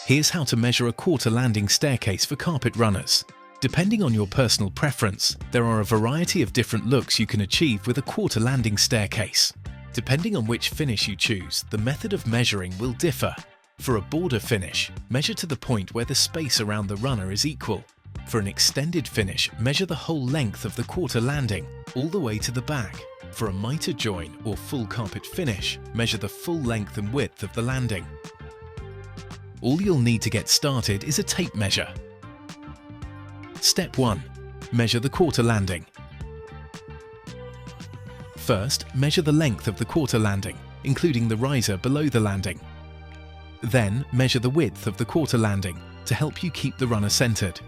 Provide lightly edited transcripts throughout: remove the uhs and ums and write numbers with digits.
Here's how to measure a quarter landing staircase for carpet runners. Depending on your personal preference, there are a variety of different looks you can achieve with a quarter landing staircase. Depending on which finish you choose, the method of measuring will differ. For a border finish, measure to the point where the space around the runner is equal. For an extended finish, measure the whole length of the quarter landing, all the way to the back. For a miter join or full carpet finish, measure the full length and width of the landing. All you'll need to get started is a tape measure. Step 1. Measure the quarter landing. First, measure the length of the quarter landing, including the riser below the landing. Then, measure the width of the quarter landing to help you keep the runner centered.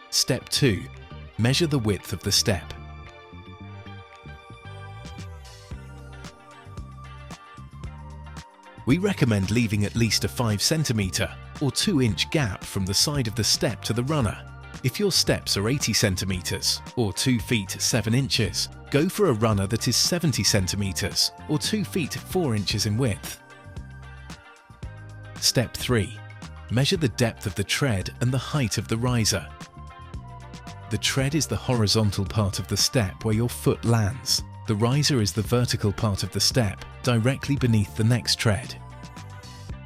Step 2. Measure the width of the step. We recommend leaving at least a 5 cm or 2-inch gap from the side of the step to the runner. If your steps are 80 cm or 2 feet 7 inches, go for a runner that is 70 cm or 2 feet 4 inches in width. Step 3. Measure the depth of the tread and the height of the riser. The tread is the horizontal part of the step where your foot lands. The riser is the vertical part of the step, directly beneath the next tread.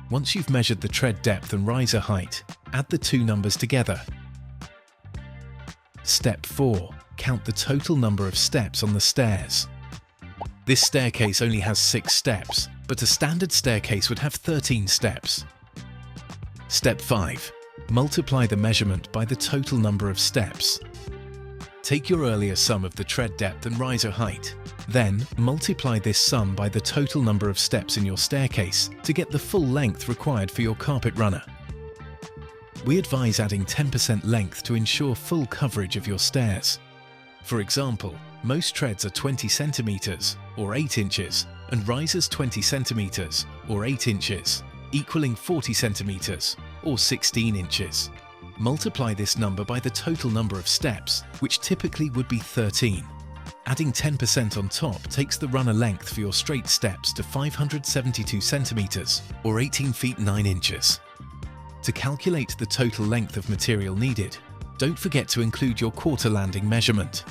Once you've measured the tread depth and riser height, add the two numbers together. Step 4. Count the total number of steps on the stairs. This staircase only has 6 steps, but a standard staircase would have 13 steps. Step 5. Multiply the measurement by the total number of steps. Take your earlier sum of the tread depth and riser height. Then, multiply this sum by the total number of steps in your staircase to get the full length required for your carpet runner. We advise adding 10% length to ensure full coverage of your stairs. For example, most treads are 20 cm or 8 inches and risers 20 cm or 8 inches, equaling 40 cm or 16 inches. Multiply this number by the total number of steps, which typically would be 13. Adding 10% on top takes the runner length for your straight steps to 572 cm or 18 feet 9 inches. To calculate the total length of material needed, don't forget to include your quarter landing measurement.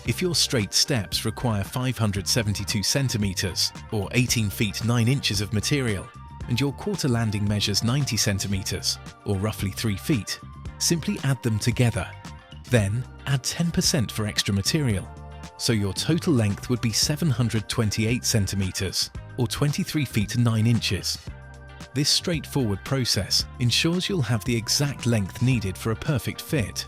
If your straight steps require 572 cm or 18 feet 9 inches of material, and your quarter landing measures 90 cm or roughly 3 feet, simply add them together. Then add 10% for extra material. So your total length would be 728 cm or 23 feet 9 inches. This straightforward process ensures you'll have the exact length needed for a perfect fit.